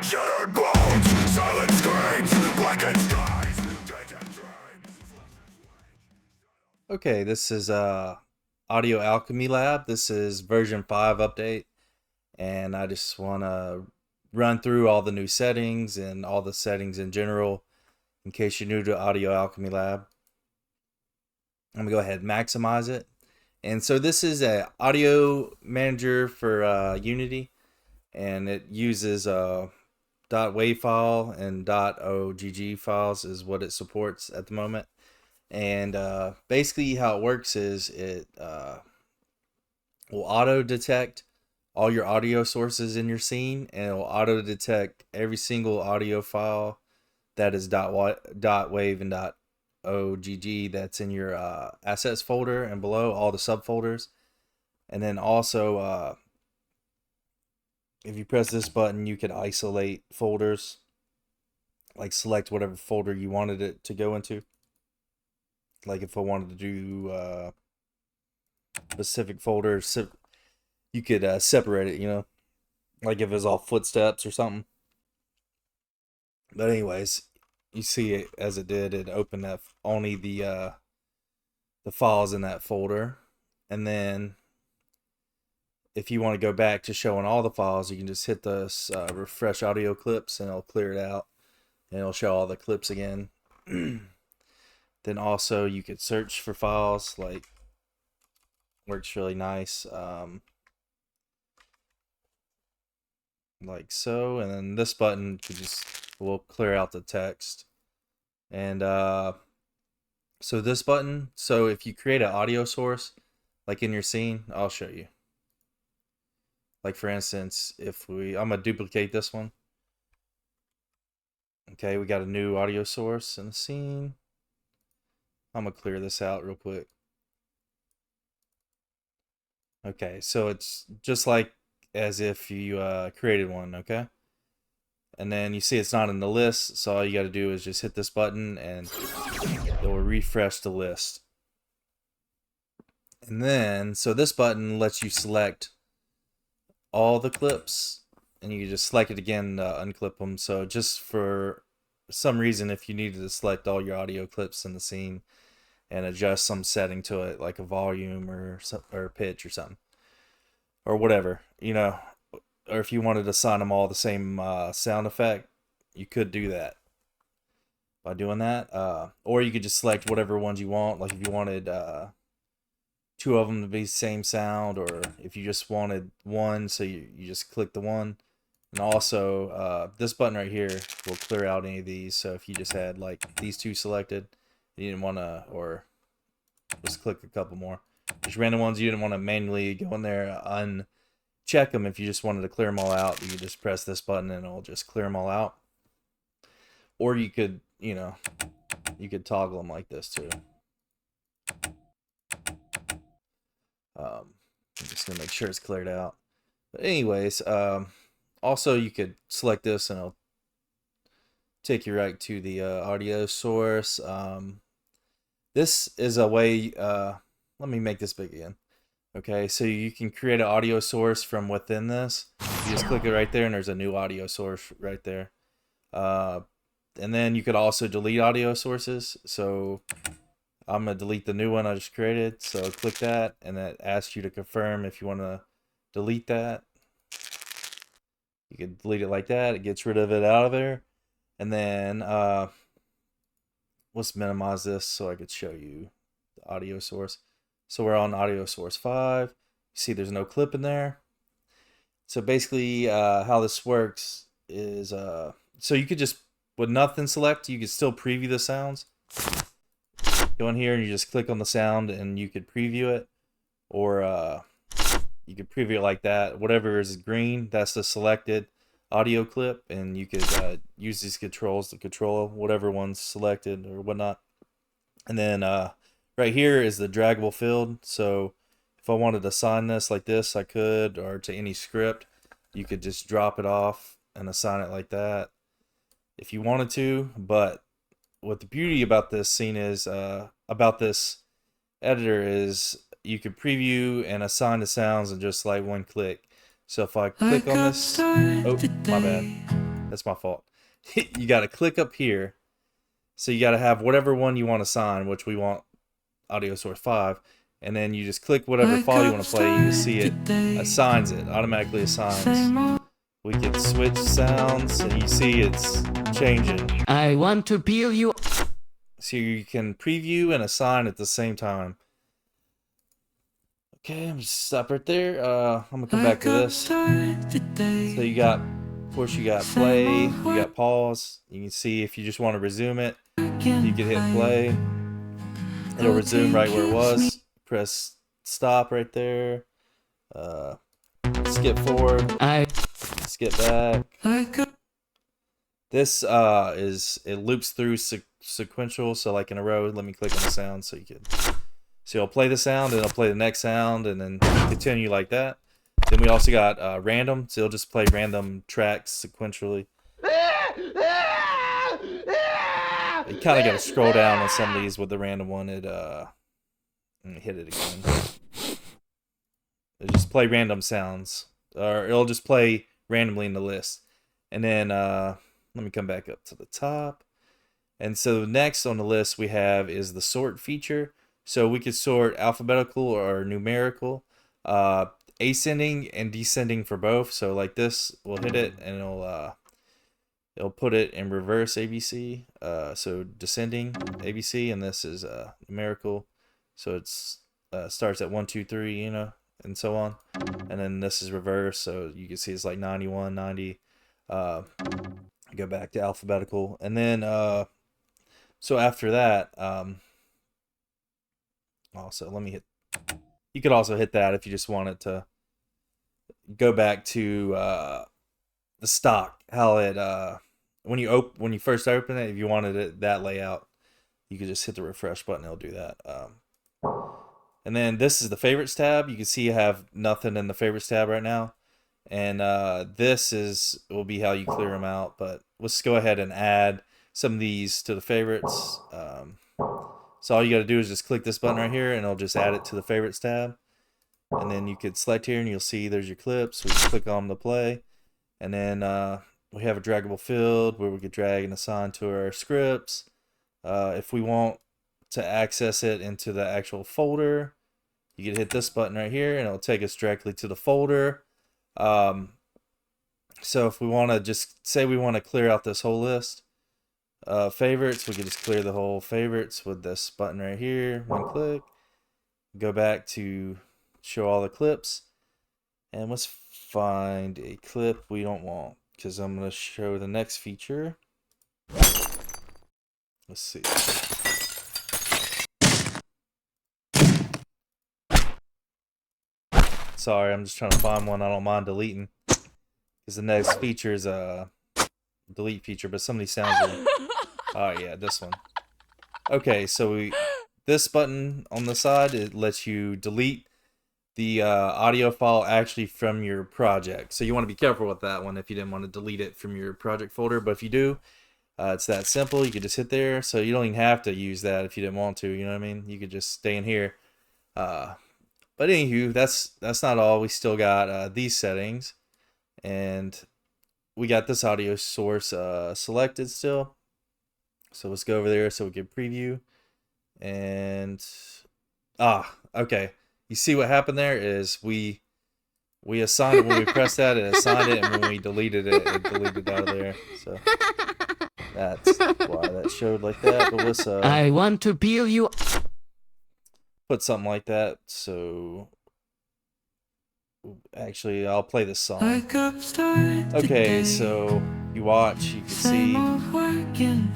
Shattered bones, silent screams, blackened skies. Okay, this is Audio Alchemy Lab. This is version 5 update, and I just want to run through all the new settings and all the settings in general in case you're new to Audio Alchemy Lab. I'm going to go ahead and maximize it. And so this is a audio manager for Unity, and it uses .wav file and .ogg files is what it supports at the moment. And basically how it works is it will auto detect all your audio sources in your scene, and it will auto detect every single audio file that is .wav and .ogg that's in your assets folder, and below all the subfolders. And then also if you press this button, you can isolate folders, like select whatever folder you wanted it to go into. Like if I wanted to do specific folder, you could separate it, like if it was all footsteps or something. But anyways, you see it as it did. It opened up only the files in that folder, and then if you want to go back to showing all the files, you can just hit this refresh audio clips, and it'll clear it out, and it'll show all the clips again. Then also you could search for files, like works really nice, like so. And then this button will clear out the text. And so this button, so if you create an audio source like in your scene, I'll show you. Like for instance, I'm gonna duplicate this one. Okay, we got a new audio source in the scene. I'm gonna clear this out real quick. Okay, so it's just like as if you created one, okay? And then you see it's not in the list, so all you got to do is just hit this button and it will refresh the list. And then, so this button lets you select all the clips, and you can just select it again to unclip them. So just for some reason, if you needed to select all your audio clips in the scene and adjust some setting to it, like a volume or pitch or something, or whatever, or if you wanted to assign them all the same sound effect, you could do that by doing that. Or you could just select whatever ones you want, like if you wanted two of them to be the same sound, or if you just wanted one, so you just click the one. And also this button right here will clear out any of these. So if you just had like these two selected, you didn't want to, or just click a couple more, just random ones you didn't want to manually go in there uncheck them. If you just wanted to clear them all out, you could just press this button and it'll just clear them all out. Or you could, you could toggle them like this too. I'm just gonna make sure it's cleared out. But anyways, also you could select this and it'll take you right to the audio source. This is a way, let me make this big again. Okay, so you can create an audio source from within this. You just click it right there and there's a new audio source right there. And then you could also delete audio sources. So I'm going to delete the new one I just created. So click that, and that asks you to confirm if you want to delete that. You can delete it like that. It gets rid of it out of there. And then let's minimize this so I could show you the audio source. So we're on audio source 5. You see there's no clip in there. So basically how this works is, so you could just, with nothing select, you could still preview the sounds. Go in here and you just click on the sound and you could preview it. Or you could preview it like that. Whatever is green, that's the selected audio clip. And you could use these controls to control whatever one's selected or whatnot. And then right here is the draggable field. So if I wanted to assign this like this, I could, or to any script, you could just drop it off and assign it like that if you wanted to. But what the beauty about this scene is, about this editor, is you could preview and assign the sounds in just like one click. So if I click on this, oh, my bad. That's my fault. You got to click up here. So you got to have whatever one you want to assign, which we want audio source 5. And then you just click whatever file you want to play. You can see it assigns it, automatically assigns. We can switch sounds, and you see it's changing. I want to peel you. So you can preview and assign at the same time. Okay, I'm just stop right there. I'm gonna come back to this. So you got, of course, you got play, you got pause. You can see if you just want to resume it, you can hit play. It'll resume right where it was. Press stop right there. Skip forward. Skip back. This it loops through sequential, so like in a row. Let me click on the sound so you can. So it'll play the sound, and it'll play the next sound, and then continue like that. Then we also got random, so it'll just play random tracks sequentially. You kind of got to scroll down on some of these with the random one. Let me hit it again. It'll just play random sounds, or it'll just play randomly in the list. And then let me come back up to the top. And so next on the list we have is the sort feature. So we could sort alphabetical or numerical, ascending and descending for both. So like this, we'll hit it and it'll put it in reverse ABC. So descending ABC, and this is numerical. So it's starts at 1, 2, 3, you know, and so on. And then this is reverse, so you can see it's like 91, 90. Go back to alphabetical, and then so after that, also let me hit. You could also hit that if you just wanted to go back to the stock, how it when you first open it, if you wanted it that layout, you could just hit the refresh button. It'll do that. And then this is the favorites tab. You can see you have nothing in the favorites tab right now. And this will be how you clear them out. But let's go ahead and add some of these to the favorites. So all you got to do is just click this button right here, and it'll just add it to the favorites tab. And then you could select here, and you'll see there's your clips. We can click on the play. And then we have a draggable field where we could drag and assign to our scripts. If we want to access it into the actual folder, you can hit this button right here, and it'll take us directly to the folder. So if we want to just say we want to clear out this whole list, favorites, we can just clear the whole favorites with this button right here. One click, go back to show all the clips, and let's find a clip we don't want, because I'm going to show the next feature. Let's see. Sorry, I'm just trying to find one I don't mind deleting, because the next feature is a delete feature, but some of these sounds are... Oh yeah, this one. Okay, so this button on the side, it lets you delete the audio file actually from your project. So you want to be careful with that one if you didn't want to delete it from your project folder, but if you do, it's that simple. You could just hit there, so you don't even have to use that if you didn't want to, you know what I mean? You could just stay in here. But anywho, that's not all. We still got these settings, and we got this audio source selected still. So let's go over there so we can preview. And okay. You see what happened there is we assigned it when we pressed that, it assigned it, and when we deleted it, it deleted out of there. So that's why that showed like that. But let's I want to peel you. Put something like that. So actually, I'll play this song. Okay, so you watch, you can see, you can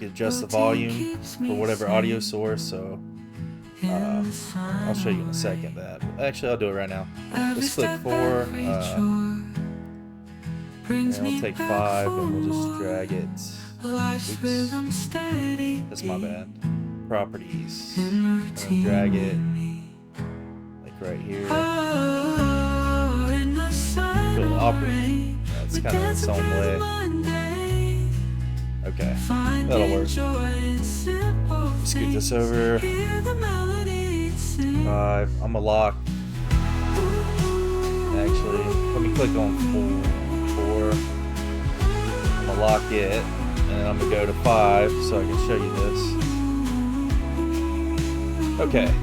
adjust the volume for whatever audio source. So I'll show you in a second that. Actually, I'll do it right now. Let's click 4, and we'll take 5, and we'll just drag it. Oops. That's my bad. Properties. Drag it like right here. It'll operate. That's kind of its own way. Okay, that'll work. Scoot this over. 5. I'm gonna lock actually. Let me click on 4. I'm gonna lock it, and I'm gonna go to 5 so I can show you this. Okay.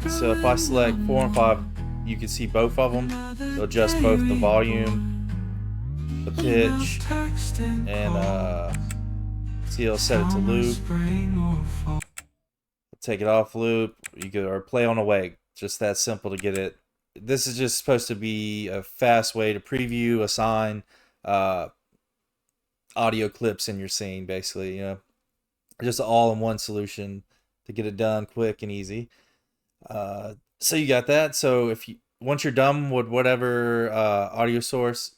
So if I select 4 and 5, you can see both of them. It'll adjust both the volume, the pitch, and see, it'll set it to loop. Take it off loop. You could or play on away. Just that simple to get it. This is just supposed to be a fast way to preview, assign audio clips in your scene, basically. You know, just an all-in-one solution to get it done quick and easy. So you got that. So if you once you're done with whatever audio source,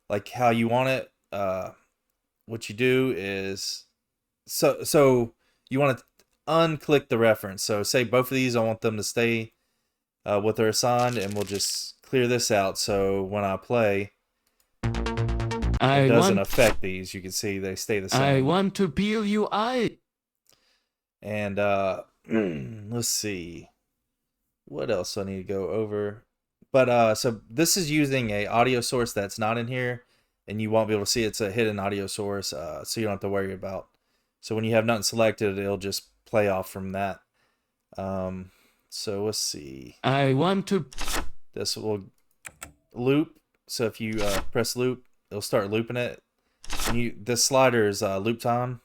like how you want it, what you do is so you want to unclick the reference. So say both of these, I want them to stay what they're assigned, and we'll just clear this out. So when I play, it doesn't affect these. You can see they stay the same. I want to peel you eye. And let's see. What else I need to go over? But so this is using a audio source that's not in here, and you won't be able to see it's a hidden audio source, so you don't have to worry about. So when you have nothing selected, it'll just play off from that. So let's see. I want to. This will loop. So if you press loop, it'll start looping it. And this slider is loop time.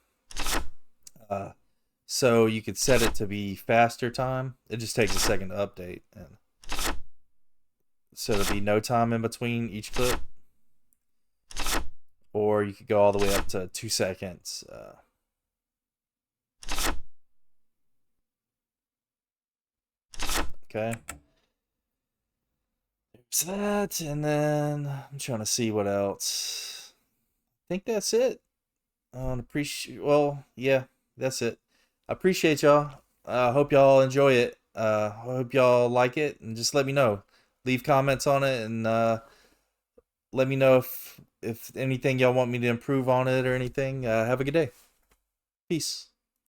So you could set it to be faster time. It just takes a second to update, and so there'll be no time in between each clip. Or you could go all the way up to 2 seconds. Okay. There's that, and then I'm trying to see what else. I think that's it. Well, yeah, that's it. I appreciate y'all. I hope y'all enjoy it. I hope y'all like it, and just let me know. Leave comments on it, and let me know if anything y'all want me to improve on it or anything. Have a good day. Peace.